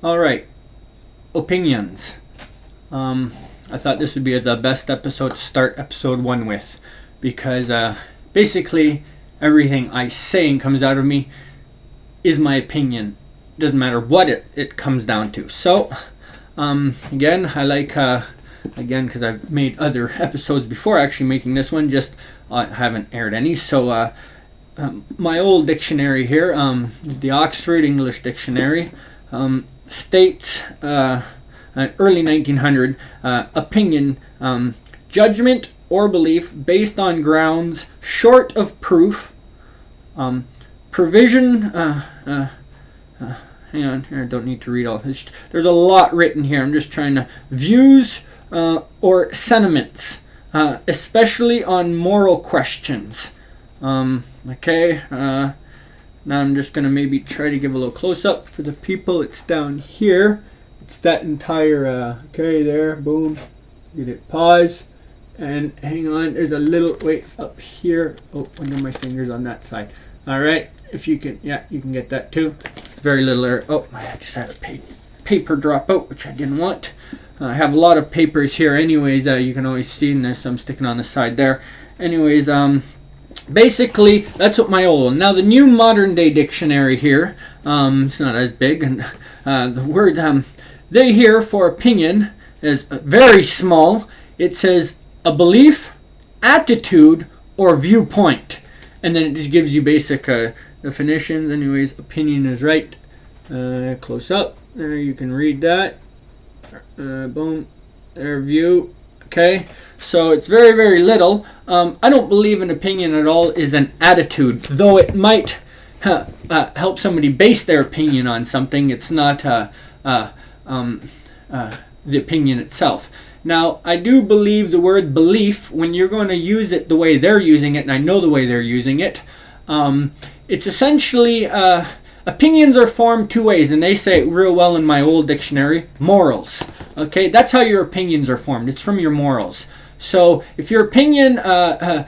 All right, opinions. I thought this would be the best episode to start episode 1 with, because basically everything I say and comes out of me is my opinion. Doesn't matter what it comes down to. So again, I like again, because I've made other episodes before actually making this one, just I haven't aired any. So my old dictionary here, the Oxford English Dictionary, states early 1900 opinion, judgment or belief based on grounds short of proof, provision. Hang on here, I don't need to read all this. There's a lot written here. I'm just trying to views or sentiments, especially on moral questions. Okay. Now I'm just going to maybe try to give a little close-up for the people. It's down here. It's that entire, okay, there, boom. Get it, pause. And hang on, there's a little, wait, up here. Oh, under my fingers on that side. All right, if you can, yeah, you can get that too. Very little error. Oh, I just had a paper drop out, which I didn't want. I have a lot of papers here anyways. You can always see, and there's some sticking on the side there. Anyways, basically, that's what my old one. Now, the new modern day dictionary here, it's not as big, and the word they here for opinion is very small. It says a belief, attitude, or viewpoint. And then it just gives you basic definitions. Anyways, opinion is right. Close up. There, you can read that. Boom. There, view. Okay, so it's very, very little. I don't believe an opinion at all is an attitude, though it might help somebody base their opinion on something. It's not the opinion itself. Now, I do believe the word belief, when you're going to use it the way they're using it, and I know the way they're using it, it's essentially opinions are formed 2 ways, and they say it real well in my old dictionary, morals. Okay, that's how your opinions are formed. It's from your morals. So if your opinion, there's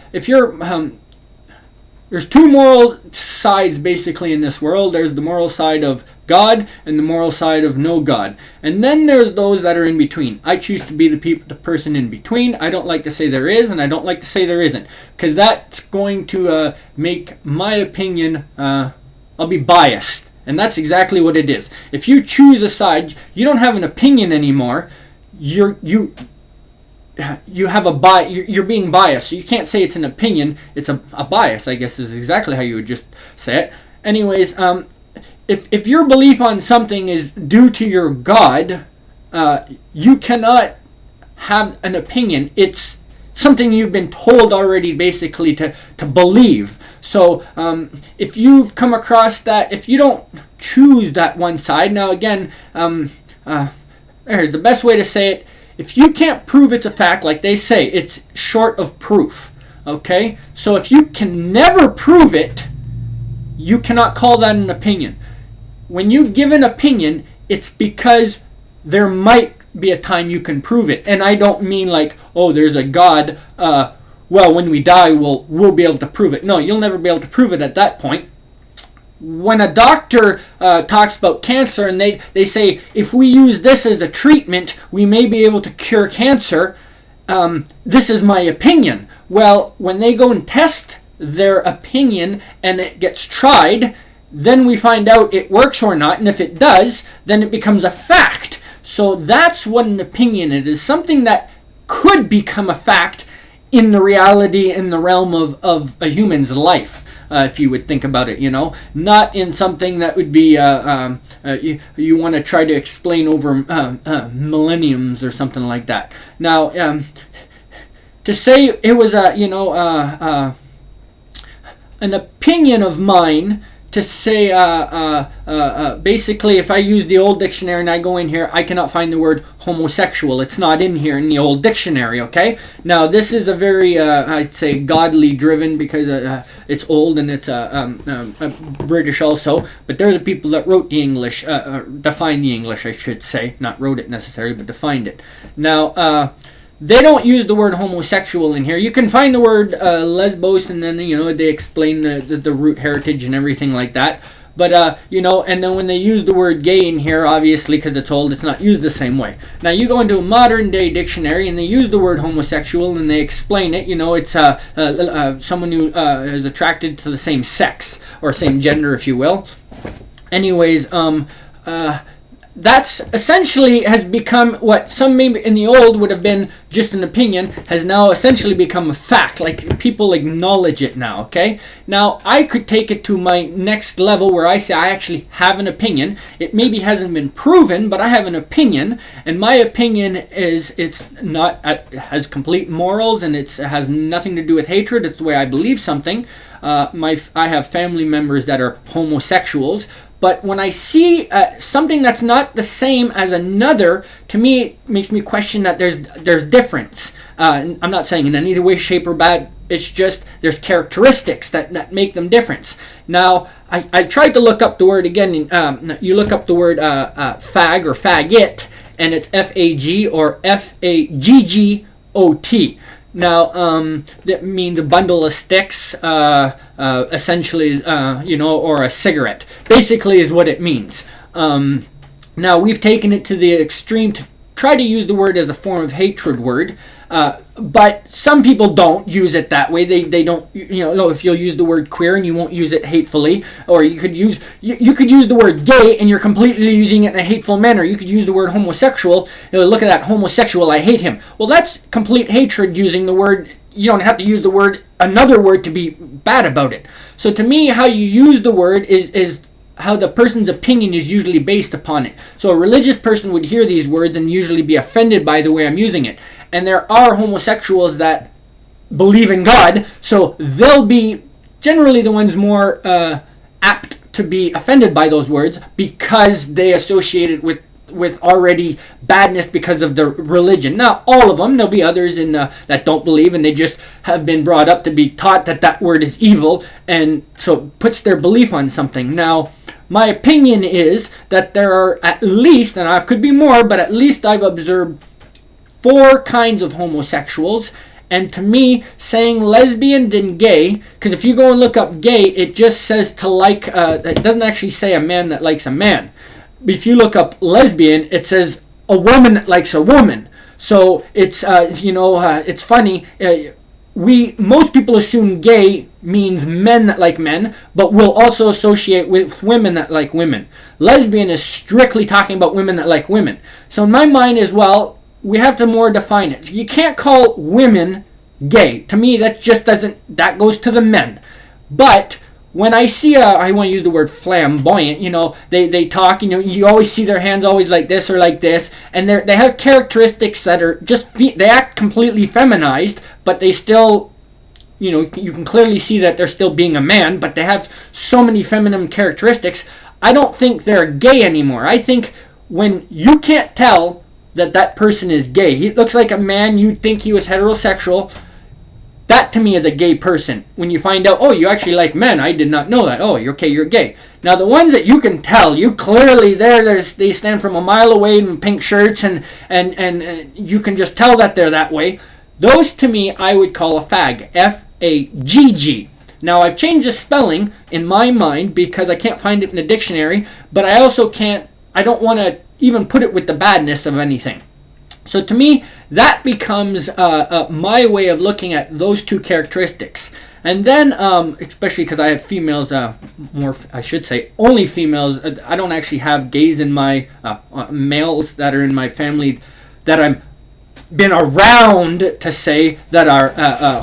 2 moral sides basically in this world. There's the moral side of God and the moral side of no God. And then there's those that are in between. I choose to be the person in between. I don't like to say there is, and I don't like to say there isn't, because that's going to make my opinion, I'll be biased. And that's exactly what it is. If you choose a side, you don't have an opinion anymore. You have a you're being biased. So you can't say it's an opinion. It's a bias, I guess, is exactly how you would just say it. Anyways, if your belief on something is due to your God, you cannot have an opinion. It's something you've been told already basically to believe. So if you've come across that, if you don't choose that one side, now again, the best way to say it, if you can't prove it's a fact, like they say, it's short of proof. Okay? So if you can never prove it, you cannot call that an opinion. When you give an opinion, it's because there might be a time you can prove it. And I don't mean like, oh, there's a God, well, when we die, we'll be able to prove it. No, you'll never be able to prove it at that point. When a doctor talks about cancer and they say, if we use this as a treatment, we may be able to cure cancer, this is my opinion. Well, when they go and test their opinion and it gets tried, then we find out it works or not, and if it does, then it becomes a fact. So that's what an opinion is. It is something that could become a fact in the reality, in the realm of a human's life, if you would think about it, not in something that would be you want to try to explain over millenniums or something like that. Now, to say it was an opinion of mine, to say basically, if I use the old dictionary and I go in here, I cannot find the word homosexual. It's not in here in the old dictionary. Okay, now this is a very I'd say godly driven, because it's old and it's British also, but they're the people that wrote the English, defined the English, I should say, not wrote it necessarily, but defined it. Now they don't use the word homosexual in here. You can find the word lesbos, and then they explain the root heritage and everything like that. But, and then when they use the word gay in here, obviously, because it's old, it's not used the same way. Now, you go into a modern day dictionary and they use the word homosexual and they explain it. It's someone who is attracted to the same sex or same gender, if you will. Anyways, that's essentially has become what some maybe in the old would have been just an opinion, has now essentially become a fact. Like, people acknowledge it now, okay? Now, I could take it to my next level where I say I actually have an opinion. It maybe hasn't been proven, but I have an opinion, and my opinion is it has complete morals, and it has nothing to do with hatred. It's the way I believe something. I have family members that are homosexuals. But when I see something that's not the same as another, to me, it makes me question that there's difference. I'm not saying in any way, shape, or bad. It's just there's characteristics that make them different. Now, I tried to look up the word again. You look up the word fag or faggot, and it's F-A-G or F-A-G-G-O-T. Now, that means a bundle of sticks, essentially, or a cigarette. Basically is what it means. Now, we've taken it to the extreme to try to use the word as a form of hatred word. But some people don't use it that way. They don't, if you'll use the word queer and you won't use it hatefully, or you could use the word gay and you're completely using it in a hateful manner. You could use the word homosexual. Look at that homosexual, I hate him. Well, that's complete hatred using the word. You don't have to use the word, another word, to be bad about it. So to me, how you use the word is how the person's opinion is usually based upon it. So a religious person would hear these words and usually be offended by the way I'm using it. And there are homosexuals that believe in God, so they'll be generally the ones more apt to be offended by those words because they associate it with already badness because of their religion. Not all of them. There'll be others that don't believe, and they just have been brought up to be taught that word is evil, and so puts their belief on something. Now, my opinion is that there are at least, and I could be more, but at least I've observed 4 kinds of homosexuals. And to me, saying lesbian than gay, because if you go and look up gay, it just says to like, it doesn't actually say a man that likes a man. But if you look up lesbian, it says a woman that likes a woman. So it's, it's funny. Most people assume gay means men that like men, but we'll also associate with women that like women. Lesbian is strictly talking about women that like women. So in my mind as well, we have to more define it. You can't call women gay. To me, that just doesn't, that goes to the men. But when I see I want to use the word flamboyant, they talk, you always see their hands always like this or like this, and they have characteristics that are just, they act completely feminized, but they still, you can clearly see that they're still being a man, but they have so many feminine characteristics. I don't think they're gay anymore. I think when you can't tell that person is gay, he looks like a man, you'd think he was heterosexual, that to me is a gay person. When you find out, oh, you actually like men, I did not know that, oh, you're gay. Now the ones that you can tell, you clearly they stand from a mile away in pink shirts and you can just tell that they're that way, those to me I would call a fag, F-A-G-G. Now I've changed the spelling in my mind because I can't find it in a dictionary, but I also I don't want to even put it with the badness of anything. So to me, that becomes my way of looking at those 2 characteristics. And then, especially because I have females, only females. I don't actually have gays in my, males that are in my family that I'm been around to say that are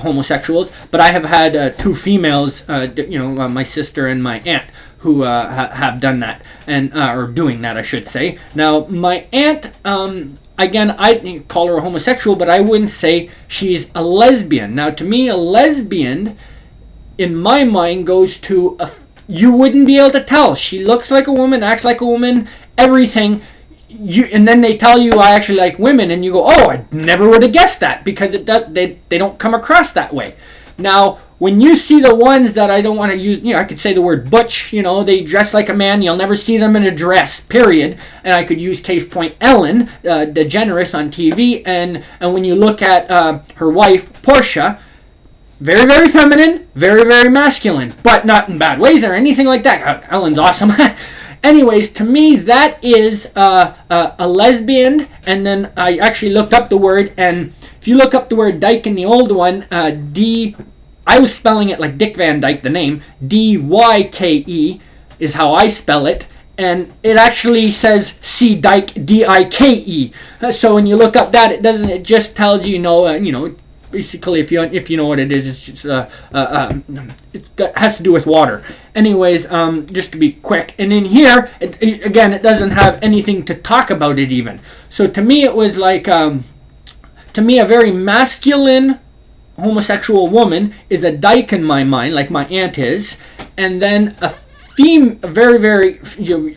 homosexuals. But I have had 2 females, my sister and my aunt, who have done that, and or doing that, I should say. Now, my aunt, again, I'd call her a homosexual, but I wouldn't say she's a lesbian. Now, to me, a lesbian, in my mind, goes to you wouldn't be able to tell. She looks like a woman, acts like a woman, everything. And then they tell you I actually like women, and you go, oh, I never would have guessed that, because they don't come across that way. Now, when you see the ones that I don't want to use, I could say the word butch, they dress like a man, you'll never see them in a dress, period. And I could use case point Ellen DeGeneres on TV, and when you look at her wife, Portia, very, very feminine, very, very masculine, but not in bad ways or anything like that. Ellen's awesome. Anyways, to me, that is a lesbian. And then I actually looked up the word, and if you look up the word dyke in the old one, I was spelling it like Dick Van Dyke, the name. D-Y-K-E is how I spell it. And it actually says see dyke, D-I-K-E. So when you look up that, it just tells you, basically, if you know what it is, it's just it has to do with water. Anyways, just to be quick, and in here, it doesn't have anything to talk about it even. So to me, it was like, to me, a very masculine homosexual woman is a dyke in my mind, like my aunt is, and then a very, very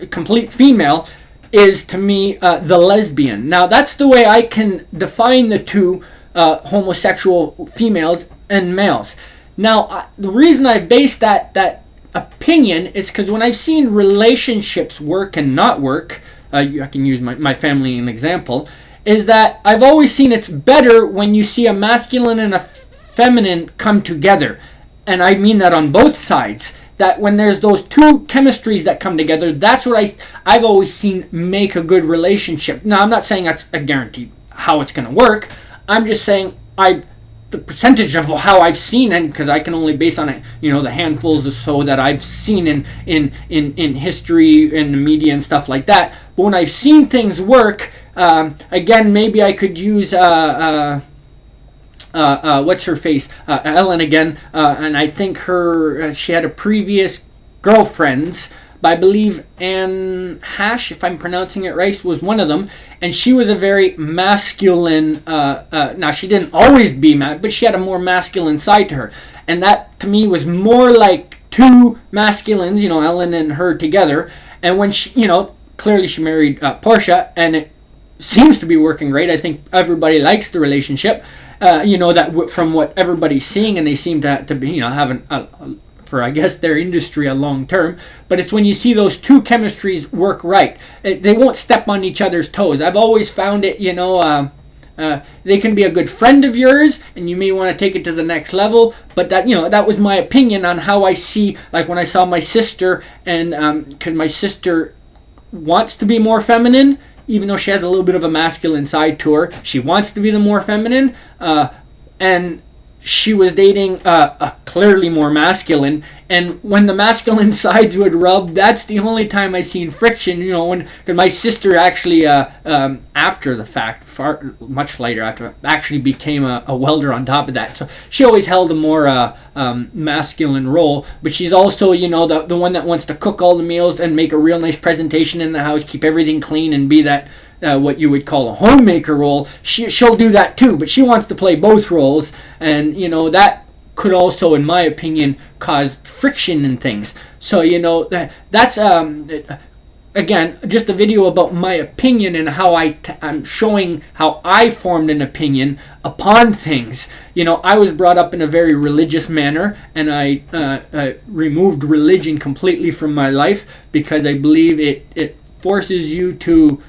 complete female is to me the lesbian. Now that's the way I can define the two homosexual females and males. Now, the reason I base that opinion is because when I've seen relationships work and not work, I can use my family as an example, is that I've always seen it's better when you see a masculine and a feminine come together. And I mean that on both sides. That when there's those two chemistries that come together, that's what I've always seen make a good relationship. Now, I'm not saying that's a guarantee how it's going to work. I'm just saying the percentage of how I've seen, and because I can only base on it, the handfuls or so that I've seen in history and the media and stuff like that. But when I've seen things work, again, maybe I could use what's her face, Ellen again, and I think she had a previous girlfriends, but I believe Anne Hash, if I'm pronouncing it right, was one of them, and she was a very masculine, now she didn't always be mad, but she had a more masculine side to her, and that to me was more like two masculines, Ellen and her together, and when she, clearly she married Portia, and it seems to be working great. I think everybody likes the relationship. That from what everybody's seeing, and they seem to be, having for I guess their industry a long term. But it's when you see those two chemistries work right, they won't step on each other's toes. I've always found it, they can be a good friend of yours, and you may want to take it to the next level. But that was my opinion on how I see, like when I saw my sister, and because my sister wants to be more feminine. Even though she has a little bit of a masculine side to her, she wants to be the more feminine, and she was dating a clearly more masculine, and when the masculine sides would rub, that's the only time I seen friction, because my sister actually, after the fact, much later after, actually became a welder on top of that, so she always held a more masculine role, but she's also, the one that wants to cook all the meals and make a real nice presentation in the house, keep everything clean, and be that what you would call a homemaker role. She'll do that too, but she wants to play both roles, and that could also, in my opinion, cause friction in things. So that's again just a video about my opinion and how I'm showing how I formed an opinion upon things. I was brought up in a very religious manner, and I removed religion completely from my life because I believe it forces you to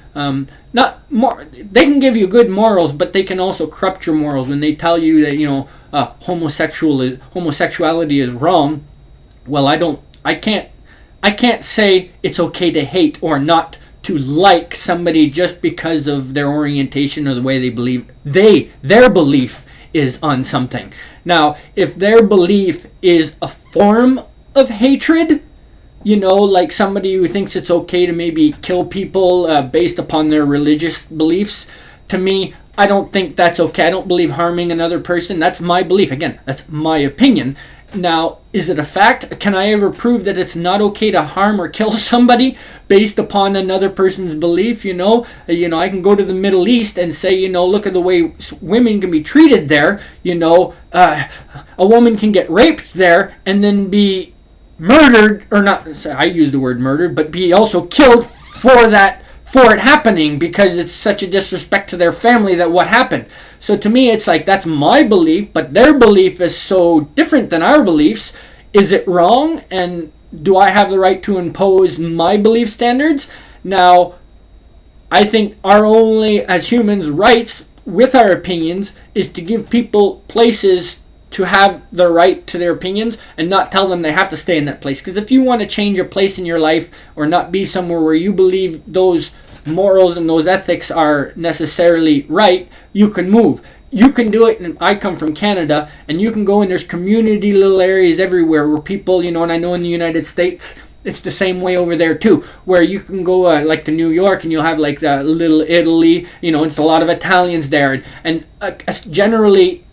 not more. They can give you good morals, but they can also corrupt your morals when they tell you that homosexuality is wrong. Well, I can't say it's okay to hate or not to like somebody just because of their orientation or the way they believe. Their belief is on something. Now, if their belief is a form of hatred, like somebody who thinks it's okay to maybe kill people based upon their religious beliefs, to me, I don't think that's okay. I don't believe harming another person. That's my belief. Again, that's my opinion. Now, is it a fact? Can I ever prove that it's not okay to harm or kill somebody based upon another person's belief? I can go to the Middle East and say, look at the way women can be treated there. A woman can get raped there and then be murdered, or not, I use the word murdered, but be also killed for it happening because it's such a disrespect to their family that what happened. So to me, it's like, that's my belief, but their belief is so different than our beliefs. Is it wrong? And do I have the right to impose my belief standards? Now, I think our only, as humans, rights with our opinions is to give people places to have the right to their opinions and not tell them they have to stay in that place. Because if you want to change a place in your life or not be somewhere where you believe those morals and those ethics are necessarily right, you can move. You can do it, and I come from Canada, and you can go and there's community little areas everywhere where people, and I know in the United States, it's the same way over there too, where you can go like to New York and you'll have like the Little Italy, it's a lot of Italians there, and generally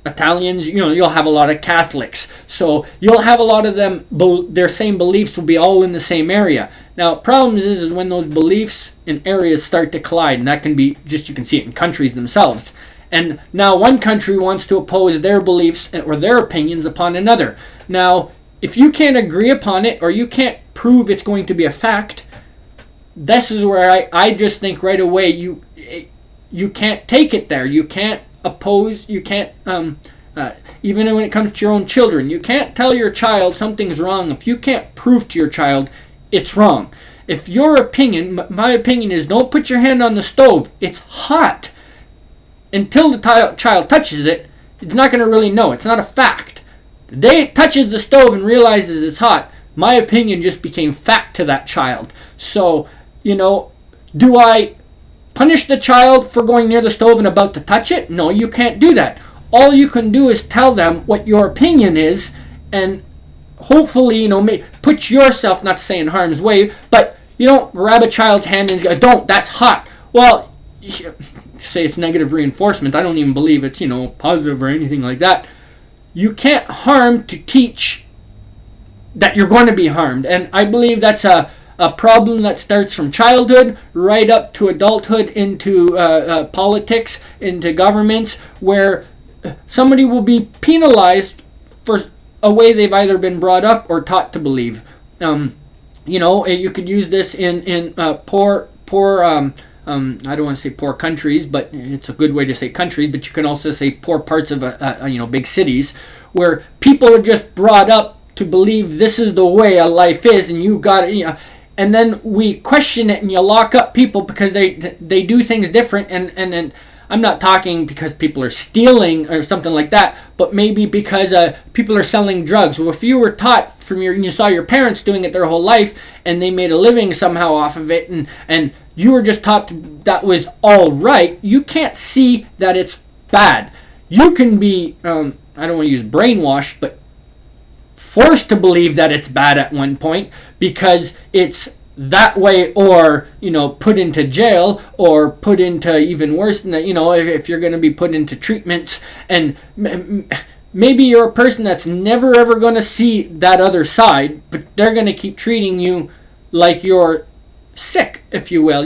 Italians, you'll have a lot of Catholics, so you'll have a lot of them, their same beliefs will be all in the same area. Now, problem is when those beliefs in areas start to collide, and that can be just, you can see it in countries themselves. And now one country wants to oppose their beliefs or their opinions upon another. Now, if you can't agree upon it or you can't prove it's going to be a fact, this is where I just think right away you can't take it there. You can't oppose, you can't, even when it comes to your own children, you can't tell your child something's wrong if you can't prove to your child it's wrong. If your opinion, my opinion is don't put your hand on the stove, it's hot. Until the child touches it, it's not going to really know. It's not a fact. The day it touches the stove and realizes it's hot, my opinion just became fact to that child. So, do I punish the child for going near the stove and about to touch it? No, you can't do that. All you can do is tell them what your opinion is, and hopefully, put yourself, not to say in harm's way, but you don't grab a child's hand and go, don't, that's hot. Well, say it's negative reinforcement. I don't even believe it's, positive or anything like that. You can't harm to teach that you're going to be harmed. And I believe that's a problem that starts from childhood right up to adulthood, into politics, into governments, where somebody will be penalized for a way they've either been brought up or taught to believe. You could use this in poor I don't want to say poor countries, but it's a good way to say countries, but you can also say poor parts of big cities, where people are just brought up to believe this is the way a life is, and you got it, and then we question it, and you lock up people because they do things different, and I'm not talking because people are stealing or something like that, but maybe because people are selling drugs. Well, if you were taught you saw your parents doing it their whole life, and they made a living somehow off of it, and you were just taught that was all right, you can't see that it's bad. You can be, I don't want to use brainwashed, but forced to believe that it's bad at one point because it's that way, or put into jail, or put into even worse than that, if you're going to be put into treatments, and maybe you're a person that's never ever going to see that other side, but they're going to keep treating you like you're sick, if you will.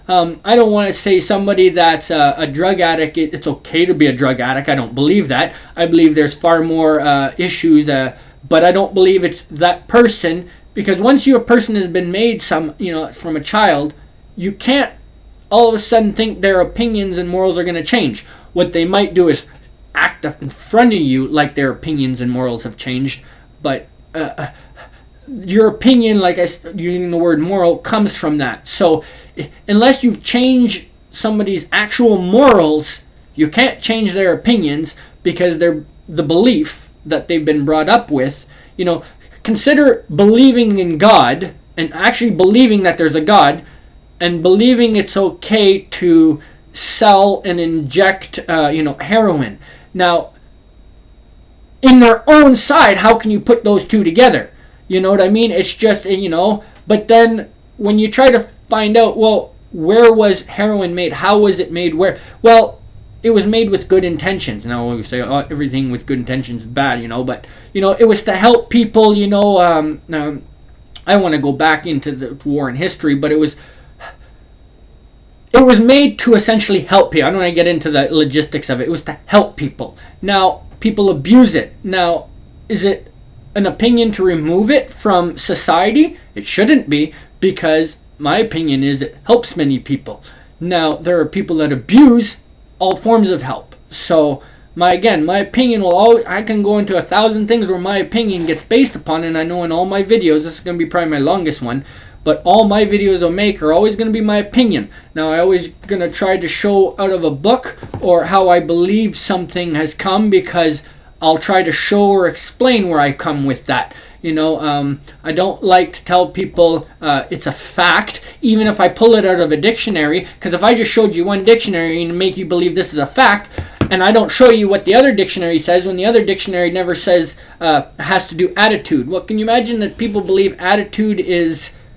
I don't want to say somebody that's a drug addict, it's okay to be a drug addict. I don't believe that. I believe there's far more issues, but I don't believe it's that person. Because once a person has been made from a child, you can't all of a sudden think their opinions and morals are going to change. What they might do is act in front of you like their opinions and morals have changed. But your opinion, like using the word moral, comes from that. So unless you change somebody's actual morals, you can't change their opinions, because they're the belief that they've been brought up with. Consider believing in God, and actually believing that there's a God, and believing it's okay to sell and inject, heroin. Now, in their own side, how can you put those two together? You know what I mean? It's just, but then when you try to find out, well, where was heroin made? How was it made? Where? Well, it was made with good intentions. Now we say everything with good intentions is bad, but it was to help people. I want to go back into the war in history, but it was made to essentially help people. I don't want to get into the logistics of it. It was to help people. Now people abuse it. Now, is it an opinion to remove it from society? It shouldn't be, because my opinion is it helps many people. Now, there are people that abuse all forms of help. So my opinion will always, I can go into 1,000 things where my opinion gets based upon, and I know in all my videos, this is going to be probably my longest one, but all my videos I'll make are always going to be my opinion. Now, I always going to try to show out of a book or how I believe something has come, because I'll try to show or explain where I come with that. I don't like to tell people it's a fact, even if I pull it out of a dictionary, because if I just showed you one dictionary and make you believe this is a fact, and I don't show you what the other dictionary says, when the other dictionary never says has to do attitude. Well, can you imagine that people believe attitude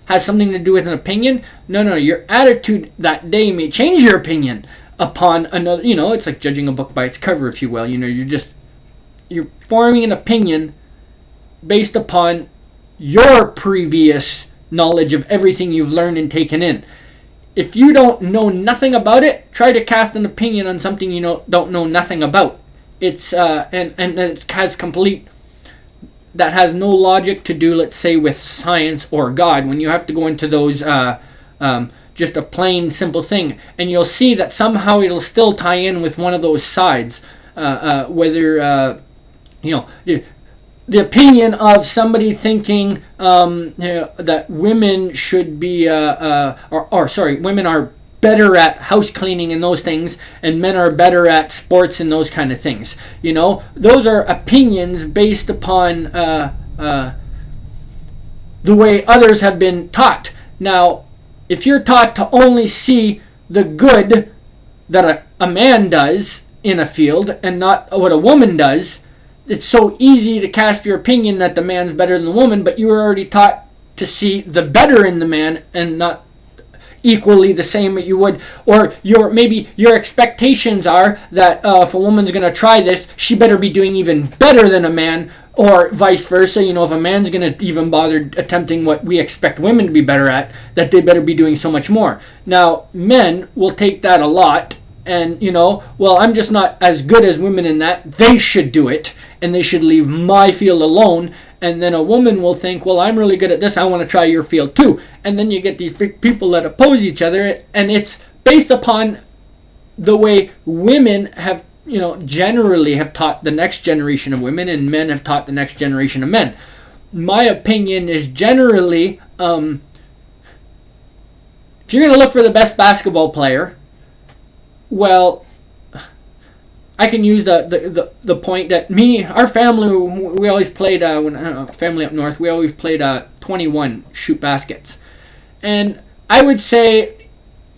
has something to do with an opinion? No, your attitude that day may change your opinion upon another. It's like judging a book by its cover, if you will. You're forming an opinion based upon your previous knowledge of everything you've learned and taken in. If you don't know nothing about it, try to cast an opinion on something you don't know nothing about. It's and it has no logic to do, let's say, with science or God. When you have to go into those just a plain simple thing, and you'll see that somehow it'll still tie in with one of those sides, whether the opinion of somebody thinking that women should be, women are better at house cleaning and those things, and men are better at sports and those kind of things. Those are opinions based upon the way others have been taught. Now, if you're taught to only see the good that a man does in a field and not what a woman does, it's so easy to cast your opinion that the man's better than the woman, but you were already taught to see the better in the man and not equally the same that you would, or maybe your expectations are that if a woman's going to try this, she better be doing even better than a man, or vice versa. If a man's going to even bother attempting what we expect women to be better at, that they better be doing so much more. Now, men will take that a lot and, well, I'm just not as good as women in that. They should do it, and they should leave my field alone. And then a woman will think, well, I'm really good at this, I want to try your field too. And then you get these big people that oppose each other, and it's based upon the way women have, generally have taught the next generation of women, and men have taught the next generation of men. My opinion is generally, if you're going to look for the best basketball player, well, I can use the point that our family, we always played, family up north, we always played 21 shoot baskets. And I would say,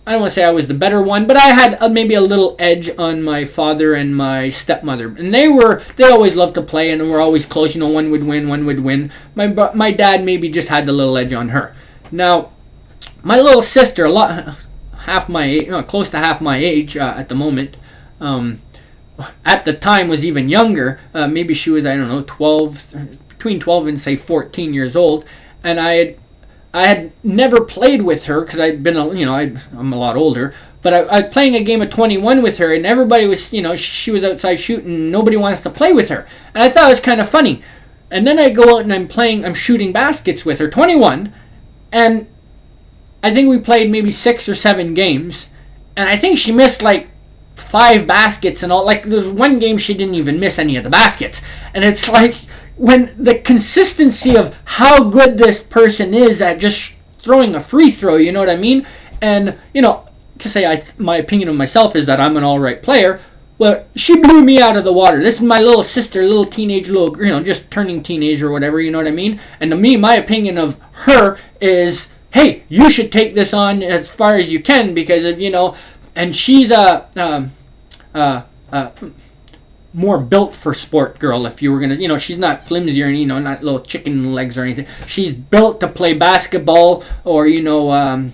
I don't want to say I was the better one, but I had maybe a little edge on my father and my stepmother. And they always loved to play and were always close. One would win. My dad maybe just had the little edge on her. Now, my little sister, close to half my age at the moment, at the time was even younger. Maybe she was, between 12 and say 14 years old. And I had never played with her because I'd been, I'm a lot older. But I was playing a game of 21 with her, and everybody was, she was outside shooting. Nobody wants to play with her. And I thought it was kind of funny. And then I go out and I'm shooting baskets with her, 21. And I think we played maybe 6 or 7 games. And I think she missed 5 baskets and all. There's one game she didn't even miss any of the baskets. And it's when the consistency of how good this person is at just throwing a free throw, you know what I mean? And, to say my opinion of myself is that I'm an alright player. Well, she blew me out of the water. This is my little sister, just turning teenage or whatever, you know what I mean? And to me, my opinion of her is, hey, you should take this on as far as you can because of, and she's more built for sport girl. If you were gonna, she's not flimsy or not little chicken legs or anything. She's built to play basketball or even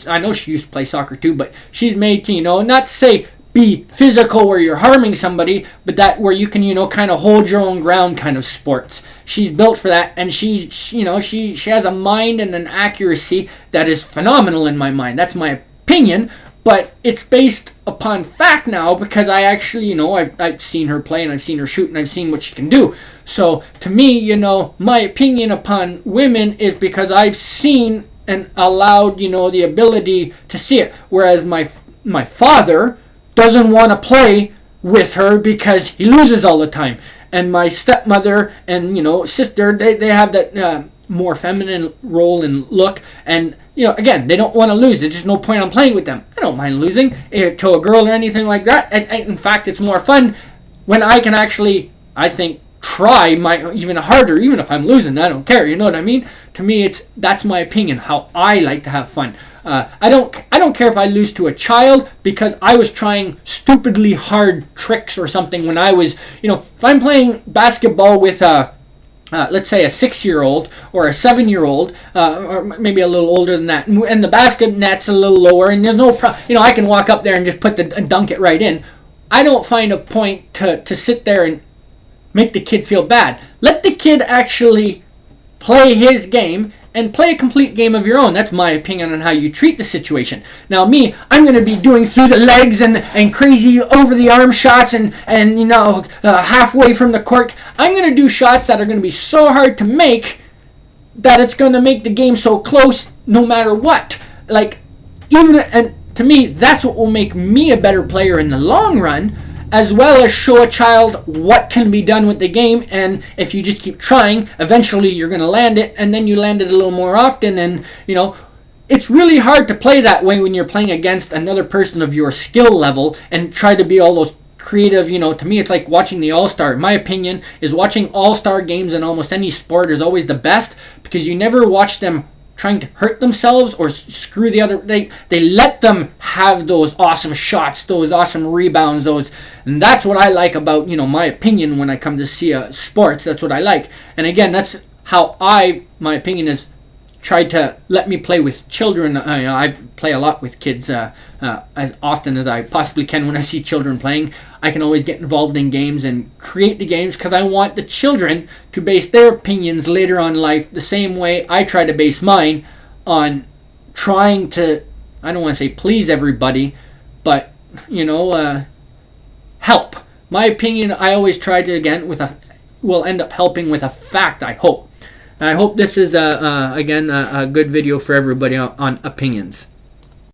I know she used to play soccer too, but she's made to not to say be physical where you're harming somebody, but that where you can kind of hold your own ground kind of sports. She's built for that, and she has a mind and an accuracy that is phenomenal in my mind. That's my opinion, but it's based upon fact now because I actually, I've seen her play and I've seen her shoot and I've seen what she can do. So to me, my opinion upon women is because I've seen and allowed, the ability to see it. Whereas my father doesn't want to play with her because he loses all the time. And my stepmother and, sister, they have that more feminine role and look. And, again, they don't want to lose. There's just no point on playing with them. I don't mind losing to a girl or anything like that. In fact, it's more fun when I can actually, I think, try my even harder, even if I'm losing. I don't care. You know what I mean? To me, that's my opinion. How I like to have fun. I don't care if I lose to a child because I was trying stupidly hard tricks or something when I was, if I'm playing basketball with let's say a 6-year-old or a 7-year-old, or maybe a little older than that, and the basket net's a little lower, and there's no problem. I can walk up there and just dunk it right in. I don't find a point to sit there and make the kid feel bad. Let the kid actually play his game and play a complete game of your own. That's my opinion on how you treat the situation. Now me, I'm going to be doing through the legs and crazy over the arm shots and halfway from the court. I'm going to do shots that are going to be so hard to make that it's going to make the game so close no matter what. And to me, that's what will make me a better player in the long run, as well as show a child what can be done with the game. And if you just keep trying, eventually you're going to land it, and then you land it a little more often. And, it's really hard to play that way when you're playing against another person of your skill level and try to be all those creative, to me it's like watching the All-Star. My opinion is watching All-Star games in almost any sport is always the best, because you never watch them trying to hurt themselves or screw the other. They let them have those awesome shots, those awesome rebounds, and that's what I like about, my opinion when I come to see sports. That's what I like. And again, that's how my opinion is tried to let me play with children. I play a lot with kids as often as I possibly can. When I see children playing, I can always get involved in games and create the games, because I want the children to base their opinions later on in life the same way I try to base mine on trying to, I don't want to say please everybody, but help. My opinion, I always try to, again, will end up helping with a fact, I hope. And I hope this is again a good video for everybody on opinions.